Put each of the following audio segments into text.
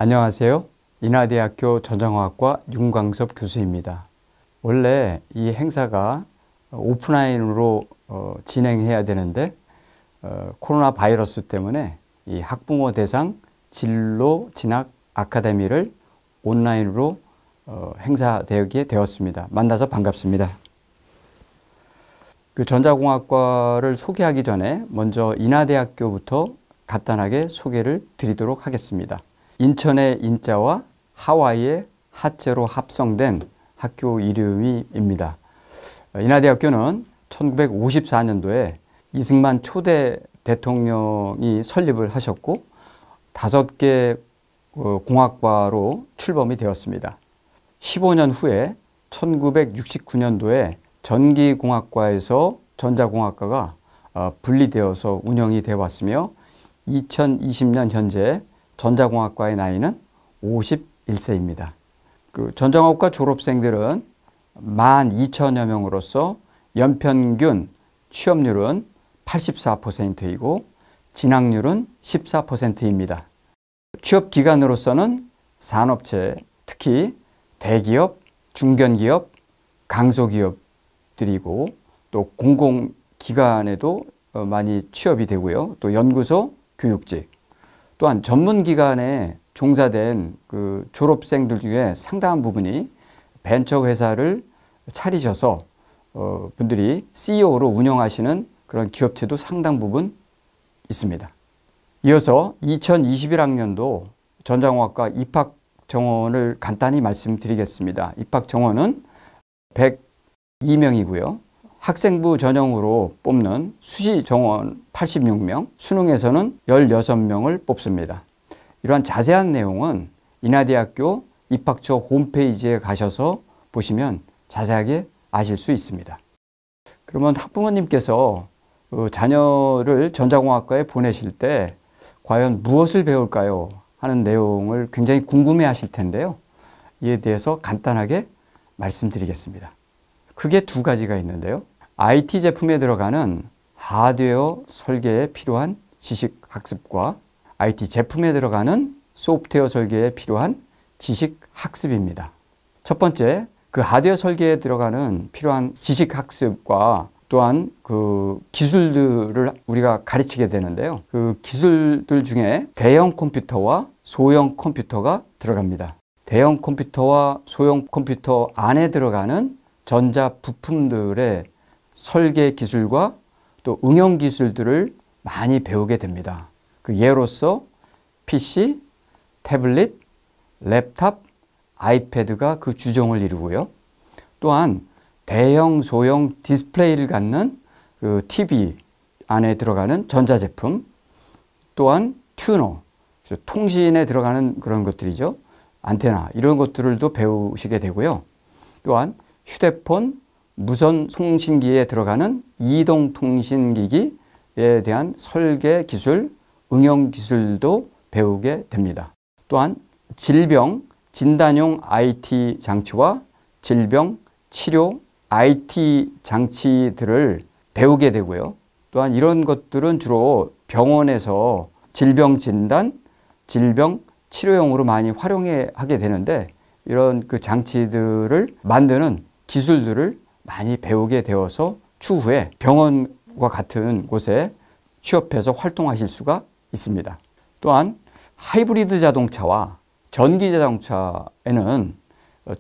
안녕하세요. 인하대학교 전자공학과 윤광섭 교수입니다. 원래 이 행사가 오프라인으로 진행해야 되는데 코로나 바이러스 때문에 이 학부모 대상 진로 진학 아카데미를 온라인으로 행사되게 되었습니다. 만나서 반갑습니다. 그 전자공학과를 소개하기 전에 먼저 인하대학교부터 간단하게 소개를 드리도록 하겠습니다. 인천의 인자와 하와이의 하자로 합성된 학교 이름입니다. 인하대학교는 1954년도에 이승만 초대 대통령이 설립을 하셨고 5개 공학과로 출범이 되었습니다. 15년 후에 1969년도에 전기공학과에서 전자공학과가 분리되어서 운영이 되어 왔으며 2020년 현재 전자공학과의 나이는 51세입니다. 그 전자공학과 졸업생들은 12,000여 명으로서 연평균 취업률은 84%이고 진학률은 14%입니다. 취업 기관으로서는 산업체, 특히 대기업, 중견기업, 강소기업들이고 또 공공기관에도 많이 취업이 되고요. 또 연구소, 교육직, 또한 전문기관에 종사된 그 졸업생들 중에 상당한 부분이 벤처회사를 차리셔서 분들이 CEO로 운영하시는 그런 기업체도 상당 부분 있습니다. 이어서 2021학년도 전자공학과 입학 정원을 간단히 말씀드리겠습니다. 입학 정원은 102명이고요. 학생부 전형으로 뽑는 수시 정원 86명, 수능에서는 16명을 뽑습니다. 이러한 자세한 내용은 인하대학교 입학처 홈페이지에 가셔서 보시면 자세하게 아실 수 있습니다. 그러면 학부모님께서 자녀를 전자공학과에 보내실 때 과연 무엇을 배울까요? 하는 내용을 굉장히 궁금해 하실 텐데요. 이에 대해서 간단하게 말씀드리겠습니다. 크게 2가지가 있는데요. IT 제품에 들어가는 하드웨어 설계에 필요한 지식 학습과 IT 제품에 들어가는 소프트웨어 설계에 필요한 지식 학습입니다. 첫 번째, 그 하드웨어 설계에 들어가는 필요한 지식 학습과 또한 그 기술들을 우리가 가르치게 되는데요. 그 기술들 중에 대형 컴퓨터와 소형 컴퓨터가 들어갑니다. 대형 컴퓨터와 소형 컴퓨터 안에 들어가는 전자 부품들의 설계 기술과 또 응용 기술들을 많이 배우게 됩니다. 그 예로서 PC, 태블릿, 랩탑, 아이패드가 그 주종을 이루고요. 또한 대형, 소형 디스플레이를 갖는 그 TV 안에 들어가는 전자제품, 또한 튜너, 통신에 들어가는 그런 것들이죠. 안테나, 이런 것들도 배우시게 되고요. 또한 휴대폰, 무선 통신기에 들어가는 이동통신기기에 대한 설계 기술, 응용 기술도 배우게 됩니다. 또한 질병 진단용 IT 장치와 질병 치료 IT 장치들을 배우게 되고요. 또한 이런 것들은 주로 병원에서 질병 진단, 질병 치료용으로 많이 하게 되는데 이런 그 장치들을 만드는 기술들을 많이 배우게 되어서 추후에 병원과 같은 곳에 취업해서 활동하실 수가 있습니다. 또한 하이브리드 자동차와 전기 자동차에는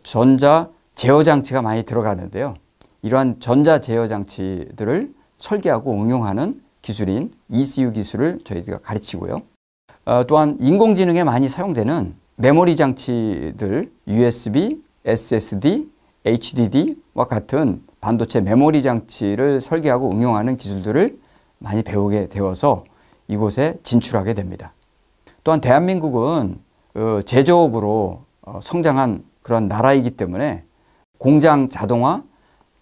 전자 제어 장치가 많이 들어가는데요. 이러한 전자 제어 장치들을 설계하고 응용하는 기술인 ECU 기술을 저희가 가르치고요. 또한 인공지능에 많이 사용되는 메모리 장치들, USB, SSD, HDD와 같은 반도체 메모리 장치를 설계하고 응용하는 기술들을 많이 배우게 되어서 이곳에 진출하게 됩니다. 또한 대한민국은 제조업으로 성장한 그런 나라이기 때문에 공장 자동화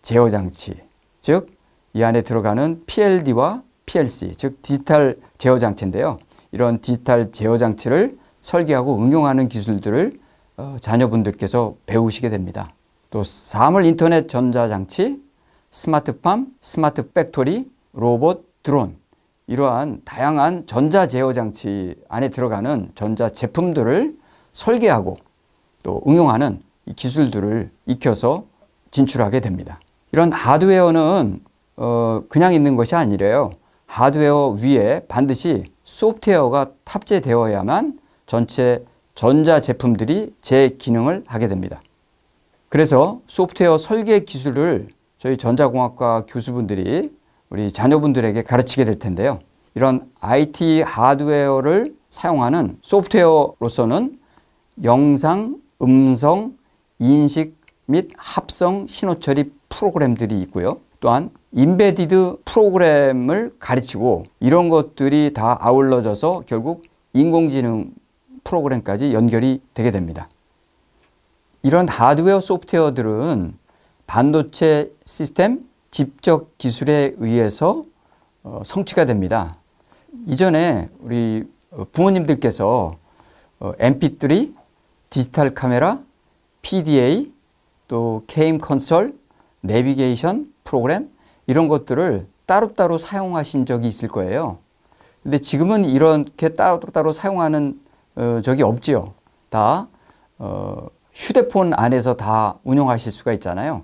제어 장치, 즉 이 안에 들어가는 PLD와 PLC, 즉 디지털 제어 장치인데요. 이런 디지털 제어 장치를 설계하고 응용하는 기술들을 자녀분들께서 배우시게 됩니다. 또 사물 인터넷 전자장치, 스마트팜, 스마트 팩토리, 로봇, 드론, 이러한 다양한 전자 제어 장치 안에 들어가는 전자 제품들을 설계하고 또 응용하는 이 기술들을 익혀서 진출하게 됩니다. 이런 하드웨어는 그냥 있는 것이 아니래요. 하드웨어 위에 반드시 소프트웨어가 탑재되어야만 전체 전자 제품들이 제 기능을 하게 됩니다. 그래서 소프트웨어 설계 기술을 저희 전자공학과 교수분들이 우리 자녀분들에게 가르치게 될 텐데요. 이런 IT 하드웨어를 사용하는 소프트웨어로서는 영상, 음성, 인식 및 합성 신호처리 프로그램들이 있고요. 또한 인베디드 프로그램을 가르치고 이런 것들이 다 아울러져서 결국 인공지능 프로그램까지 연결이 되게 됩니다. 이런 하드웨어 소프트웨어들은 반도체 시스템 집적 기술에 의해서 성취가 됩니다. 이전에 우리 부모님들께서 MP3, 디지털 카메라, PDA, 또 게임 콘솔, 내비게이션 프로그램 이런 것들을 따로따로 사용하신 적이 있을 거예요. 근데 지금은 이렇게 따로따로 사용하는 적이 없지요. 다 휴대폰 안에서 다 운영하실 수가 있잖아요.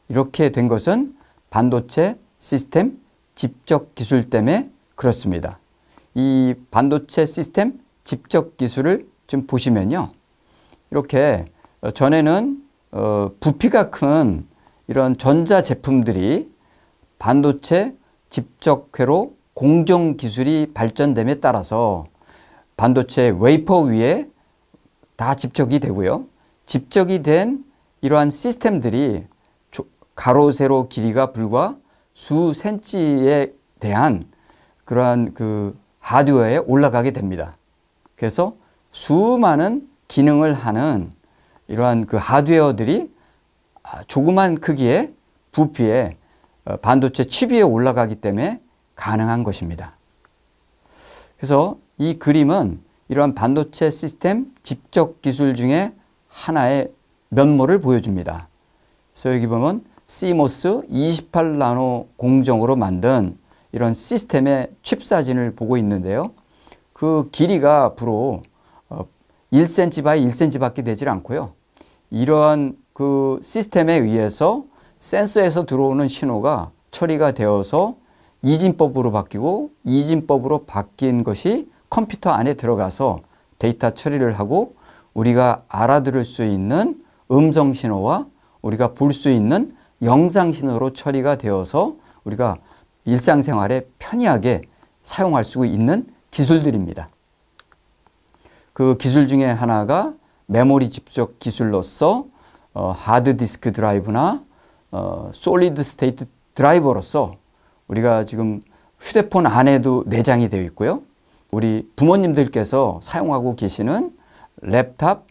이렇게 된 것은 반도체 시스템 집적 기술 때문에 그렇습니다. 이 반도체 시스템 집적 기술을 좀 보시면요. 이렇게 전에는 부피가 큰 이런 전자 제품들이 반도체 집적회로 공정 기술이 발전됨에 따라서 반도체 웨이퍼 위에 다 집적이 되고요. 집적이 된 이러한 시스템들이 가로 세로 길이가 불과 수 센치에 대한 그러한 그 하드웨어에 올라가게 됩니다. 그래서 수많은 기능을 하는 이러한 그 하드웨어들이 조그만 크기의 부피에 반도체 칩 위에 올라가기 때문에 가능한 것입니다. 그래서 이 그림은 이러한 반도체 시스템 집적 기술 중에 하나의 면모를 보여줍니다. 그래서 여기 보면 CMOS 28나노 공정으로 만든 이런 시스템의 칩 사진을 보고 있는데요. 그 길이가 앞으로 1cm 바이 1cm 밖에 되질 않고요. 이러한 그 시스템에 의해서 센서에서 들어오는 신호가 처리가 되어서 이진법으로 바뀌고 이진법으로 바뀐 것이 컴퓨터 안에 들어가서 데이터 처리를 하고 우리가 알아들을 수 있는 음성 신호와 우리가 볼 수 있는 영상 신호로 처리가 되어서 우리가 일상생활에 편리하게 사용할 수 있는 기술들입니다. 그 기술 중에 하나가 메모리 집적 기술로서 하드디스크 드라이브나 솔리드 스테이트 드라이버로서 우리가 지금 휴대폰 안에도 내장이 되어 있고요. 우리 부모님들께서 사용하고 계시는 랩탑,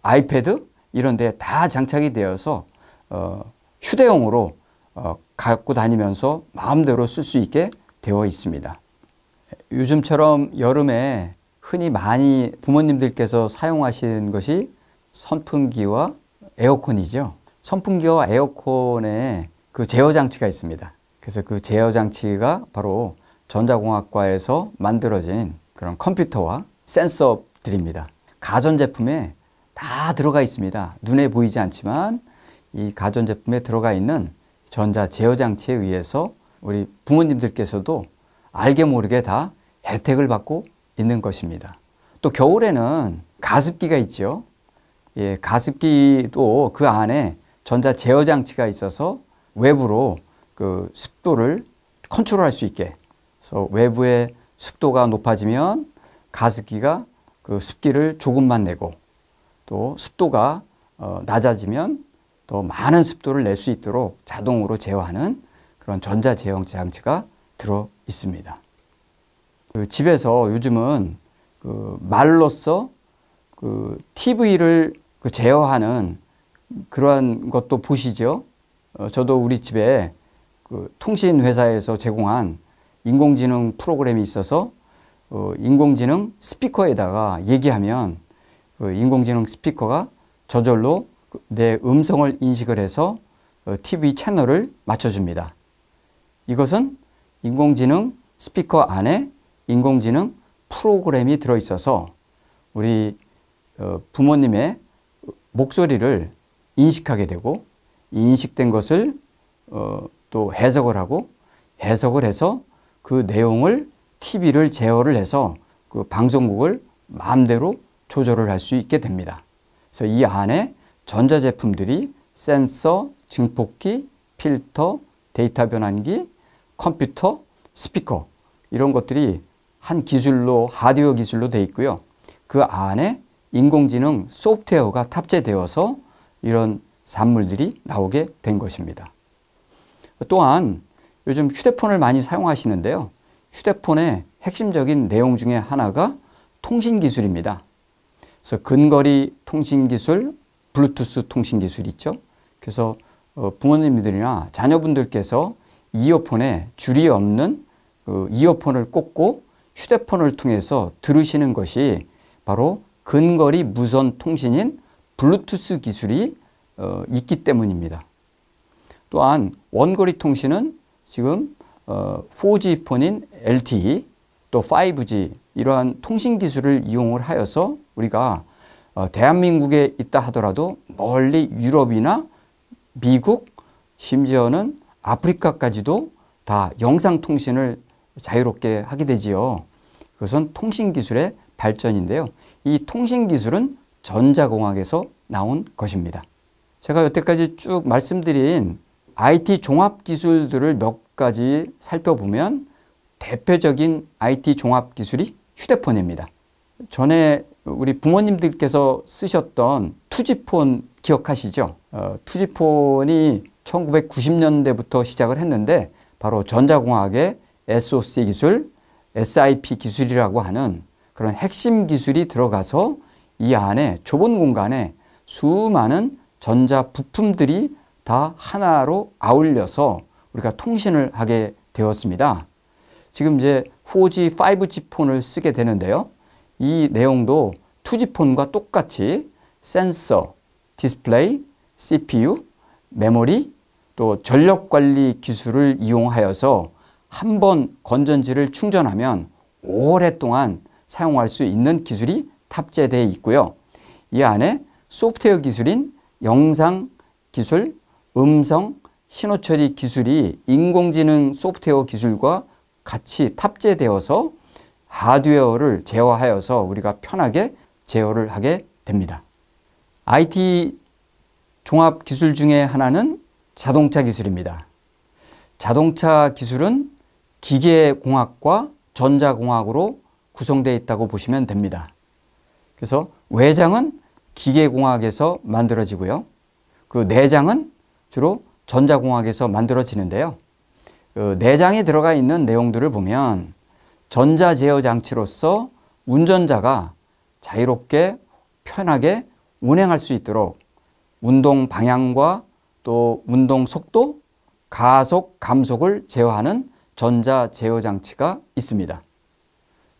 아이패드 이런 데 다 장착이 되어서 휴대용으로 갖고 다니면서 마음대로 쓸 수 있게 되어 있습니다. 요즘처럼 여름에 흔히 많이 부모님들께서 사용하시는 것이 선풍기와 에어컨이죠. 선풍기와 에어컨에 그 제어 장치가 있습니다. 그래서 그 제어 장치가 바로 전자공학과에서 만들어진 그런 컴퓨터와 센서들입니다. 가전제품에 다 들어가 있습니다. 눈에 보이지 않지만 이 가전제품에 들어가 있는 전자 제어 장치에 의해서 우리 부모님들께서도 알게 모르게 다 혜택을 받고 있는 것입니다. 또 겨울에는 가습기가 있죠. 예, 가습기도 그 안에 전자 제어 장치가 있어서 외부로 그 습도를 컨트롤할 수 있게. 그래서 외부의 습도가 높아지면 가습기가 그 습기를 조금만 내고 또 습도가 낮아지면 더 많은 습도를 낼 수 있도록 자동으로 제어하는 그런 전자 제어 장치가 들어 있습니다. 그 집에서 요즘은 그 말로써 그 TV를 그 제어하는 그러한 것도 보시죠. 저도 우리 집에 그 통신 회사에서 제공한 인공지능 프로그램이 있어서 인공지능 스피커에다가 얘기하면 그 인공지능 스피커가 저절로 내 음성을 인식을 해서 TV 채널을 맞춰줍니다. 이것은 인공지능 스피커 안에 인공지능 프로그램이 들어있어서 우리 부모님의 목소리를 인식하게 되고 인식된 것을 또 해석을 하고 해석을 해서 그 내용을 TV를 제어를 해서 그 방송국을 마음대로 조절을 할 수 있게 됩니다. 그래서 이 안에 전자제품들이 센서, 증폭기, 필터, 데이터 변환기, 컴퓨터, 스피커 이런 것들이 한 기술로 하드웨어 기술로 되어 있고요. 그 안에 인공지능 소프트웨어가 탑재되어서 이런 산물들이 나오게 된 것입니다. 또한 요즘 휴대폰을 많이 사용하시는데요. 휴대폰의 핵심적인 내용 중에 하나가 통신기술입니다. 그래서 근거리 통신기술, 블루투스 통신기술 있죠. 그래서 부모님들이나 자녀분들께서 이어폰에 줄이 없는 이어폰을 꽂고 휴대폰을 통해서 들으시는 것이 바로 근거리 무선 통신인 블루투스 기술이 있기 때문입니다. 또한 원거리 통신은 지금 4G 폰인 LTE 또 5G 이러한 통신 기술을 이용을 하여서 우리가 대한민국에 있다 하더라도 멀리 유럽이나 미국 심지어는 아프리카까지도 다 영상 통신을 자유롭게 하게 되지요. 그것은 통신 기술의 발전인데요. 이 통신 기술은 전자공학에서 나온 것입니다. 제가 여태까지 쭉 말씀드린 IT 종합 기술들을 몇 가지 살펴보면 대표적인 IT 종합 기술이 휴대폰입니다. 전에 우리 부모님들께서 쓰셨던 투지폰 기억하시죠? 투지폰이 1990년대부터 시작을 했는데 바로 전자공학의 SOC 기술, SIP 기술이라고 하는 그런 핵심 기술이 들어가서 이 안에 좁은 공간에 수많은 전자 부품들이 다 하나로 아울려서 우리가 통신을 하게 되었습니다. 지금 이제 4G, 5G 폰을 쓰게 되는데요. 이 내용도 2G 폰과 똑같이 센서, 디스플레이, CPU, 메모리, 또 전력 관리 기술을 이용하여서 한 번 건전지를 충전하면 오랫동안 사용할 수 있는 기술이 탑재되어 있고요. 이 안에 소프트웨어 기술인 영상 기술, 음성, 신호 처리 기술이 인공지능 소프트웨어 기술과 같이 탑재되어서 하드웨어를 제어하여서 우리가 편하게 제어를 하게 됩니다. IT 종합 기술 중에 하나는 자동차 기술입니다. 자동차 기술은 기계공학과 전자공학으로 구성되어 있다고 보시면 됩니다. 그래서 외장은 기계공학에서 만들어지고요. 그 내장은 주로 전자공학에서 만들어지는데요. 내장에 들어가 있는 내용들을 보면 전자제어 장치로서 운전자가 자유롭게 편하게 운행할 수 있도록 운동 방향과 또 운동 속도, 가속, 감속을 제어하는 전자제어 장치가 있습니다.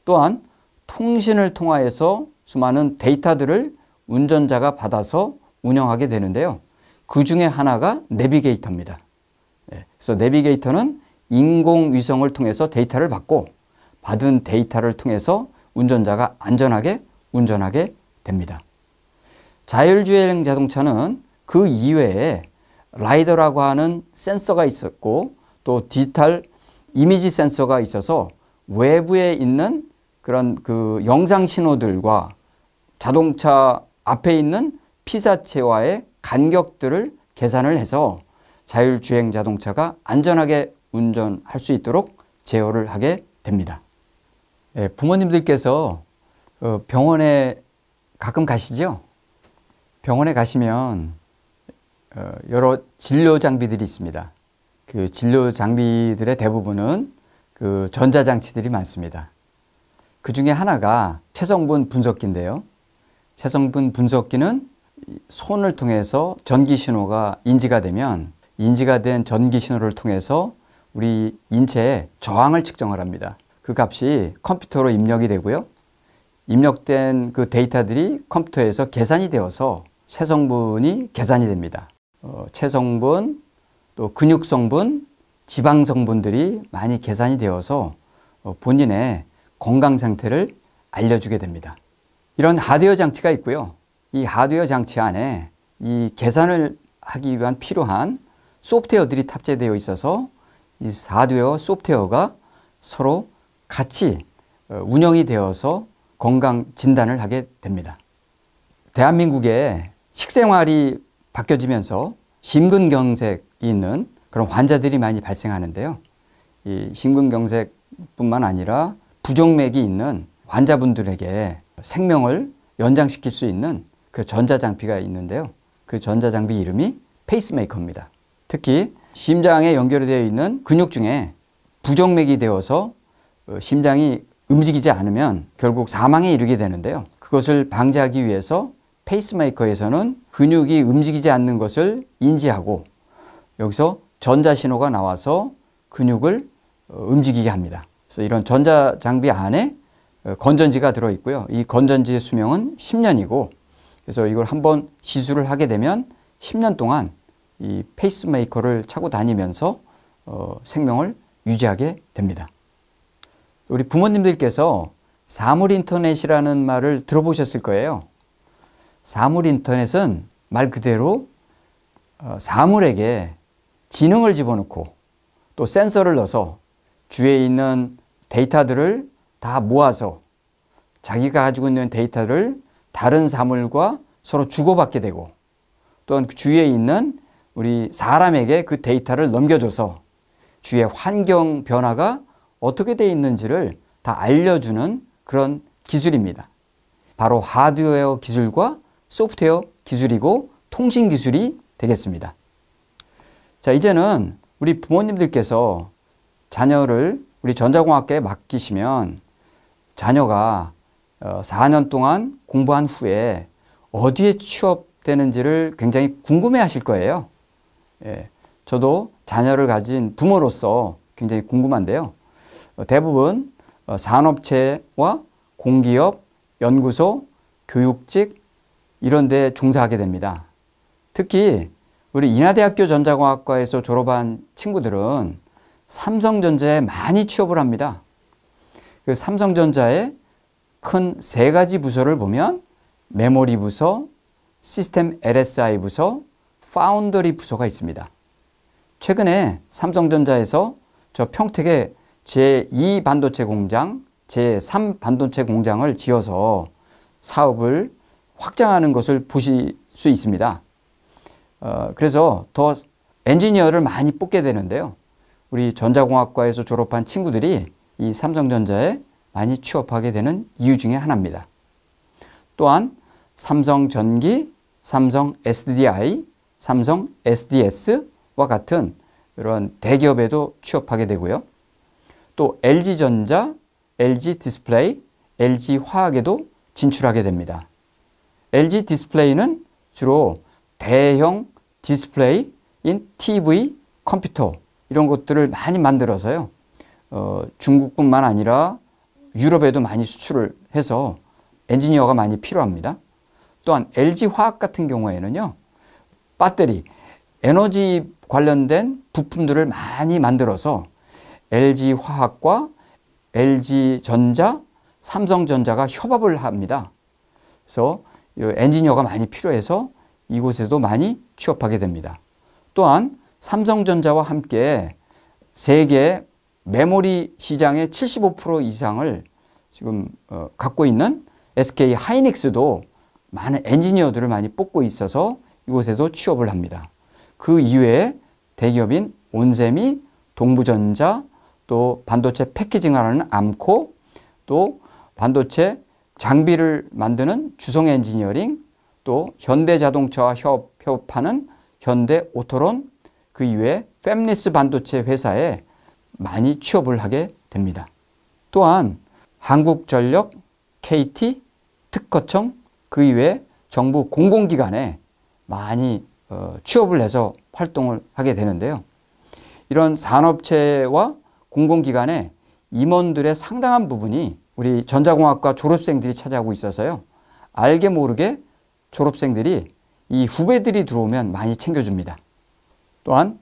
또한 통신을 통하여서 수많은 데이터들을 운전자가 받아서 운영하게 되는데요. 그 중에 하나가 내비게이터입니다. 그래서 내비게이터는 인공위성을 통해서 데이터를 받고 받은 데이터를 통해서 운전자가 안전하게 운전하게 됩니다. 자율주행 자동차는 그 이외에 라이더라고 하는 센서가 있었고 또 디지털 이미지 센서가 있어서 외부에 있는 그런 그 영상 신호들과 자동차 앞에 있는 피사체와의 간격들을 계산을 해서 자율주행 자동차가 안전하게 운전할 수 있도록 제어를 하게 됩니다. 부모님들께서 병원에 가끔 가시죠? 병원에 가시면 여러 진료 장비들이 있습니다. 그 진료 장비들의 대부분은 그 전자장치들이 많습니다. 그 중에 하나가 체성분 분석기인데요. 체성분 분석기는 손을 통해서 전기 신호가 인지가 되면 인지가 된 전기 신호를 통해서 우리 인체의 저항을 측정을 합니다. 그 값이 컴퓨터로 입력이 되고요. 입력된 그 데이터들이 컴퓨터에서 계산이 되어서 체성분이 계산이 됩니다. 체성분, 또 근육성분, 지방성분들이 많이 계산이 되어서 본인의 건강 상태를 알려주게 됩니다. 이런 하드웨어 장치가 있고요. 이 하드웨어 장치 안에 이 계산을 하기 위한 필요한 소프트웨어들이 탑재되어 있어서 이 하드웨어, 소프트웨어가 서로 같이 운영이 되어서 건강 진단을 하게 됩니다. 대한민국의 식생활이 바뀌어지면서 심근경색이 있는 그런 환자들이 많이 발생하는데요. 이 심근경색뿐만 아니라 부정맥이 있는 환자분들에게 생명을 연장시킬 수 있는 그 전자장비가 있는데요. 그 전자장비 이름이 페이스메이커입니다. 특히 심장에 연결되어 있는 근육 중에 부정맥이 되어서 심장이 움직이지 않으면 결국 사망에 이르게 되는데요. 그것을 방지하기 위해서 페이스메이커에서는 근육이 움직이지 않는 것을 인지하고 여기서 전자신호가 나와서 근육을 움직이게 합니다. 그래서 이런 전자장비 안에 건전지가 들어있고요. 이 건전지의 수명은 10년이고 그래서 이걸 한번 시술을 하게 되면 10년 동안 이 페이스메이커를 차고 다니면서 생명을 유지하게 됩니다. 우리 부모님들께서 사물인터넷이라는 말을 들어보셨을 거예요. 사물인터넷은 말 그대로 사물에게 지능을 집어넣고 또 센서를 넣어서 주위에 있는 데이터들을 다 모아서 자기가 가지고 있는 데이터를 다른 사물과 서로 주고받게 되고 또한 그 주위에 있는 우리 사람에게 그 데이터를 넘겨줘서 주위의 환경 변화가 어떻게 되어 있는지를 다 알려주는 그런 기술입니다. 바로 하드웨어 기술과 소프트웨어 기술이고 통신 기술이 되겠습니다. 자, 이제는 우리 부모님들께서 자녀를 우리 전자공학과에 맡기시면 자녀가 4년 동안 공부한 후에 어디에 취업되는지를 굉장히 궁금해 하실 거예요. 예, 저도 자녀를 가진 부모로서 굉장히 궁금한데요. 대부분 산업체와 공기업, 연구소, 교육직 이런 데 종사하게 됩니다. 특히 우리 인하대학교 전자공학과에서 졸업한 친구들은 삼성전자에 많이 취업을 합니다. 그 삼성전자의 큰 세 가지 부서를 보면 메모리 부서, 시스템 LSI 부서, 파운더리 부서가 있습니다. 최근에 삼성전자에서 저 평택에 제2 반도체 공장, 제3 반도체 공장을 지어서 사업을 확장하는 것을 보실 수 있습니다. 그래서 더 엔지니어를 많이 뽑게 되는데요. 우리 전자공학과에서 졸업한 친구들이 이 삼성전자에 많이 취업하게 되는 이유 중에 하나입니다. 또한 삼성전기, 삼성 SDI, 삼성 SDS와 같은 이런 대기업에도 취업하게 되고요. 또 LG전자, LG디스플레이, LG화학에도 진출하게 됩니다. LG디스플레이는 주로 대형 디스플레이인 TV, 컴퓨터 이런 것들을 많이 만들어서요. 중국뿐만 아니라 유럽에도 많이 수출을 해서 엔지니어가 많이 필요합니다. 또한 LG화학 같은 경우에는요. 배터리, 에너지 관련된 부품들을 많이 만들어서 LG화학과 LG전자, 삼성전자가 협업을 합니다. 그래서 엔지니어가 많이 필요해서 이곳에도 많이 취업하게 됩니다. 또한 삼성전자와 함께 세계 메모리 시장의 75% 이상을 지금 갖고 있는 SK 하이닉스도 많은 엔지니어들을 많이 뽑고 있어서 이곳에도 취업을 합니다. 그 이외에 대기업인 온셈이, 동부전자, 또 반도체 패키징을 하는 암코, 또 반도체 장비를 만드는 주성 엔지니어링, 또 현대자동차와 협업하는 현대오토론, 그 이외에 팹리스 반도체 회사에 많이 취업을 하게 됩니다. 또한 한국전력, KT, 특허청, 그 이외에 정부 공공기관에 많이 취업을 해서 활동을 하게 되는데요. 이런 산업체와 공공기관의 임원들의 상당한 부분이 우리 전자공학과 졸업생들이 차지하고 있어서요. 알게 모르게 졸업생들이 이 후배들이 들어오면 많이 챙겨줍니다. 또한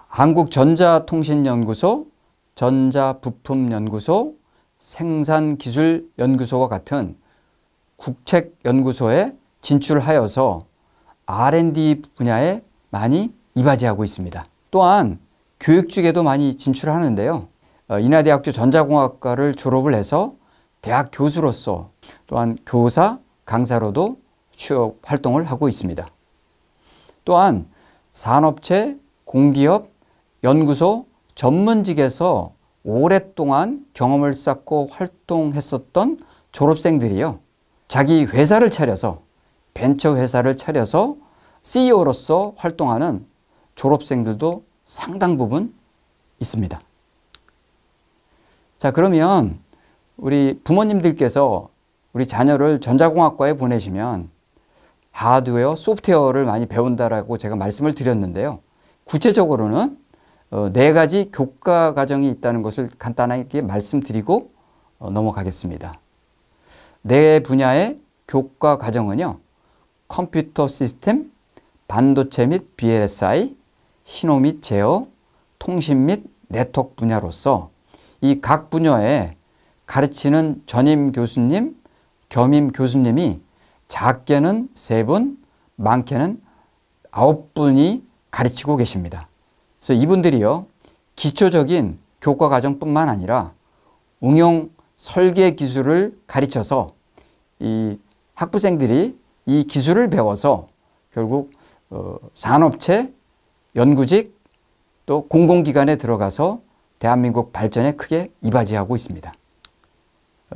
한국전자통신연구소, 전자부품연구소, 생산기술연구소와 같은 국책연구소에 진출하여서 R&D 분야에 많이 이바지하고 있습니다. 또한 교육 쪽에도 많이 진출하는데요. 인하대학교 전자공학과를 졸업을 해서 대학 교수로서 또한 교사, 강사로도 취업 활동을 하고 있습니다. 또한 산업체, 공기업, 연구소, 전문직에서 오랫동안 경험을 쌓고 활동했었던 졸업생들이요. 자기 회사를 차려서 벤처 회사를 차려서 CEO로서 활동하는 졸업생들도 상당 부분 있습니다. 자, 그러면 우리 부모님들께서 우리 자녀를 전자공학과에 보내시면 하드웨어, 소프트웨어를 많이 배운다라고 제가 말씀을 드렸는데요. 구체적으로는 4가지 교과 과정이 있다는 것을 간단하게 말씀드리고 넘어가겠습니다. 4 분야의 교과 과정은요. 컴퓨터 시스템, 반도체 및 VLSI, 신호 및 제어, 통신 및 네트워크 분야로서 이 각 분야에 가르치는 전임 교수님, 겸임 교수님이 작게는 3분, 많게는 9분이 가르치고 계십니다. 그래서 이분들이요, 기초적인 교과 과정뿐만 아니라 응용 설계 기술을 가르쳐서 이 학부생들이 이 기술을 배워서 결국 산업체, 연구직, 또 공공기관에 들어가서 대한민국 발전에 크게 이바지하고 있습니다.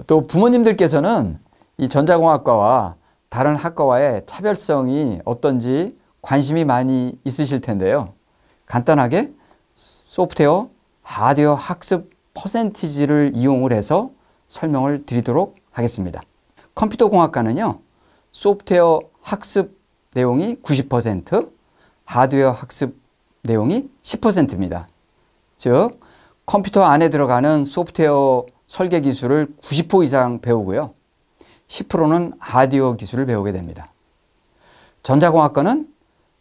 또 부모님들께서는 이 전자공학과와 다른 학과와의 차별성이 어떤지 관심이 많이 있으실 텐데요. 간단하게 소프트웨어, 하드웨어 학습 퍼센티지를 이용을 해서 설명을 드리도록 하겠습니다. 컴퓨터공학과는요, 소프트웨어 학습 내용이 90%, 하드웨어 학습 내용이 10%입니다. 즉, 컴퓨터 안에 들어가는 소프트웨어 설계 기술을 90% 이상 배우고요. 10%는 하드웨어 기술을 배우게 됩니다. 전자공학과는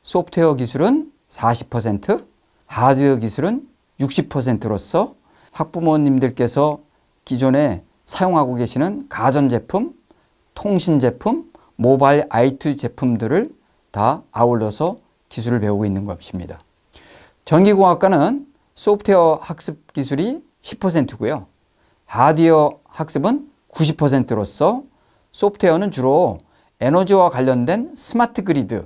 소프트웨어 기술은 40%, 하드웨어 기술은 60%로서 학부모님들께서 기존에 사용하고 계시는 가전제품, 통신제품, 모바일 IT 제품들을 다 아울러서 기술을 배우고 있는 것입니다. 전기공학과는 소프트웨어 학습 기술이 10%고요. 하드웨어 학습은 90%로서 소프트웨어는 주로 에너지와 관련된 스마트 그리드,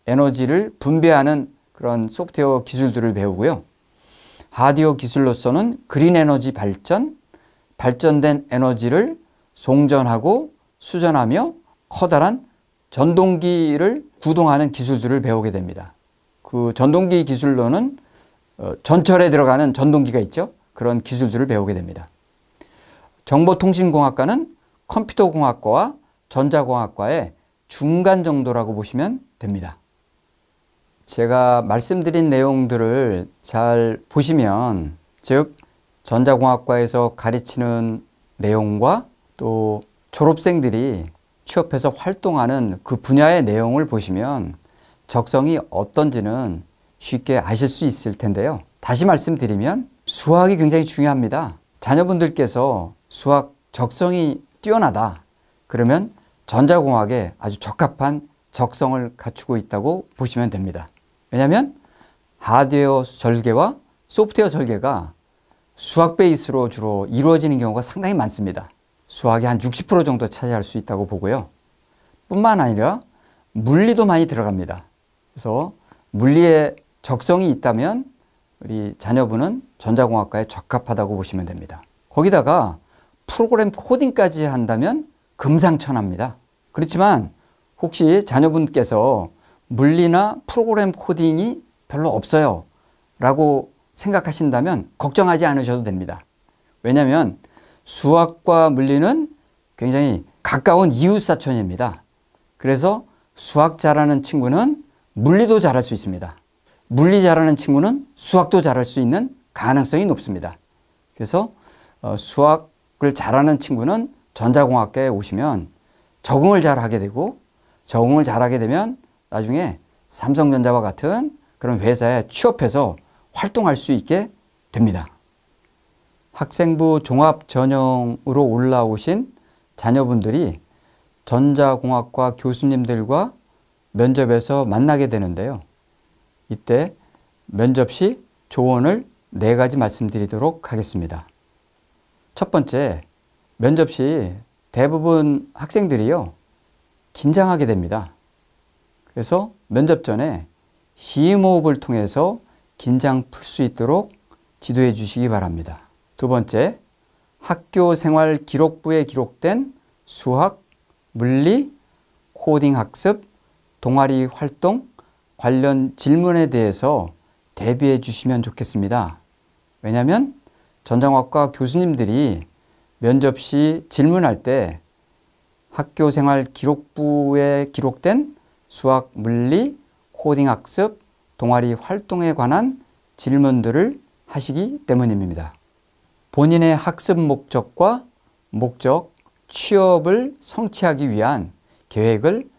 에너지를 분배하는 그런 소프트웨어 기술들을 배우고요. 하드웨어 기술로서는 그린 에너지 발전, 발전된 에너지를 송전하고 수전하며 커다란 전동기를 구동하는 기술들을 배우게 됩니다. 그 전동기 기술로는 전철에 들어가는 전동기가 있죠. 그런 기술들을 배우게 됩니다. 정보통신공학과는 컴퓨터공학과와 전자공학과의 중간 정도라고 보시면 됩니다. 제가 말씀드린 내용들을 잘 보시면, 즉 전자공학과에서 가르치는 내용과 또 졸업생들이 취업해서 활동하는 그 분야의 내용을 보시면 적성이 어떤지는 쉽게 아실 수 있을 텐데요. 다시 말씀드리면 수학이 굉장히 중요합니다. 자녀분들께서 수학 적성이 뛰어나다 그러면 전자공학에 아주 적합한 적성을 갖추고 있다고 보시면 됩니다. 왜냐하면 하드웨어 설계와 소프트웨어 설계가 수학 베이스로 주로 이루어지는 경우가 상당히 많습니다. 수학이 한 60% 정도 차지할 수 있다고 보고요. 뿐만 아니라 물리도 많이 들어갑니다. 그래서 물리에 적성이 있다면 우리 자녀분은 전자공학과에 적합하다고 보시면 됩니다. 거기다가 프로그램 코딩까지 한다면 금상첨화입니다. 그렇지만 혹시 자녀분께서 물리나 프로그램 코딩이 별로 없어요 라고 생각하신다면 걱정하지 않으셔도 됩니다. 왜냐하면 수학과 물리는 굉장히 가까운 이웃사촌입니다. 그래서 수학 잘하는 친구는 물리도 잘할 수 있습니다. 물리 잘하는 친구는 수학도 잘할 수 있는 가능성이 높습니다. 그래서 수학을 잘하는 친구는 전자공학과에 오시면 적응을 잘 하게 되고, 적응을 잘하게 되면 나중에 삼성전자와 같은 그런 회사에 취업해서 활동할 수 있게 됩니다. 학생부 종합 전형으로 올라오신 자녀분들이 전자공학과 교수님들과 면접에서 만나게 되는데요. 이때 면접 시 조언을 4가지 말씀드리도록 하겠습니다. 첫 번째, 면접 시 대부분 학생들이요, 긴장하게 됩니다. 그래서 면접 전에 심호흡을 통해서 긴장 풀 수 있도록 지도해 주시기 바랍니다. 두 번째, 학교 생활 기록부에 기록된 수학, 물리, 코딩 학습, 동아리 활동 관련 질문에 대해서 대비해 주시면 좋겠습니다. 왜냐하면 전자공학과 교수님들이 면접 시 질문할 때 학교 생활 기록부에 기록된 수학, 물리, 코딩 학습, 동아리 활동에 관한 질문들을 하시기 때문입니다. 본인의 학습 목적과 목적, 취업을 성취하기 위한 계획을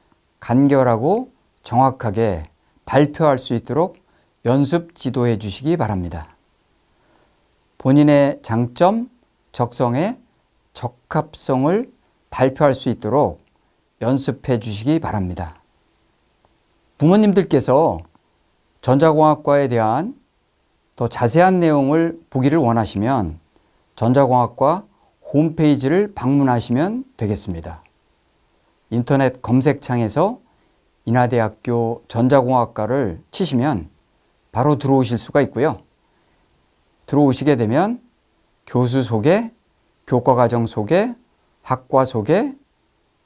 간결하고 정확하게 발표할 수 있도록 연습 지도해 주시기 바랍니다. 본인의 장점, 적성에 적합성을 발표할 수 있도록 연습해 주시기 바랍니다. 부모님들께서 전자공학과에 대한 더 자세한 내용을 보기를 원하시면 전자공학과 홈페이지를 방문하시면 되겠습니다. 인터넷 검색창에서 인하대학교 전자공학과를 치시면 바로 들어오실 수가 있고요. 들어오시게 되면 교수 소개, 교과과정 소개, 학과 소개,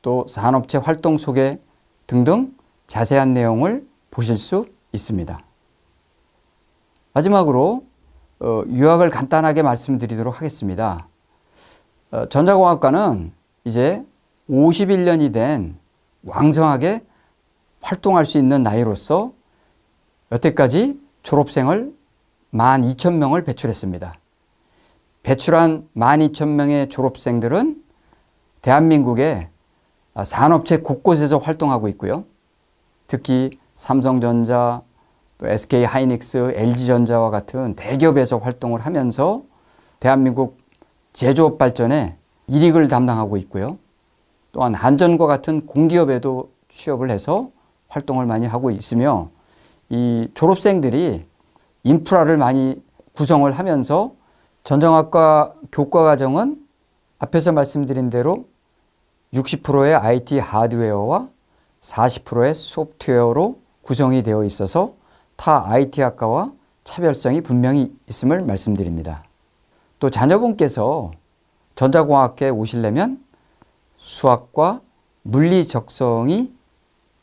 또 산업체 활동 소개 등등 자세한 내용을 보실 수 있습니다. 마지막으로 유학을 간단하게 말씀드리도록 하겠습니다. 전자공학과는 이제 51년이 된 왕성하게 활동할 수 있는 나이로서 여태까지 졸업생을 12,000명을 배출했습니다. 배출한 12,000명의 졸업생들은 대한민국의 산업체 곳곳에서 활동하고 있고요. 특히 삼성전자, 또 SK하이닉스, LG전자와 같은 대기업에서 활동을 하면서 대한민국 제조업 발전에 일익을 담당하고 있고요. 또한 한전과 같은 공기업에도 취업을 해서 활동을 많이 하고 있으며 이 졸업생들이 인프라를 많이 구성을 하면서 전자공학과 교과과정은 앞에서 말씀드린 대로 60%의 IT 하드웨어와 40%의 소프트웨어로 구성이 되어 있어서 타 IT 학과와 차별성이 분명히 있음을 말씀드립니다. 또 자녀분께서 전자공학과에 오시려면 수학과 물리 적성이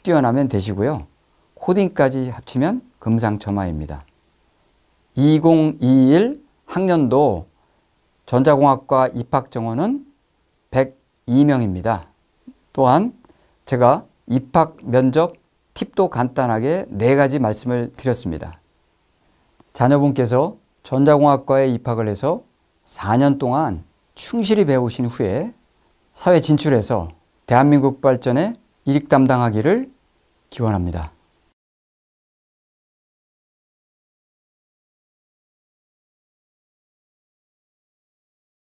뛰어나면 되시고요. 코딩까지 합치면 금상첨화입니다. 2021 학년도 전자공학과 입학 정원은 102명입니다. 또한 제가 입학 면접 팁도 간단하게 4가지 말씀을 드렸습니다. 자녀분께서 전자공학과에 입학을 해서 4년 동안 충실히 배우신 후에 사회 진출해서 대한민국 발전에 일익 담당하기를 기원합니다.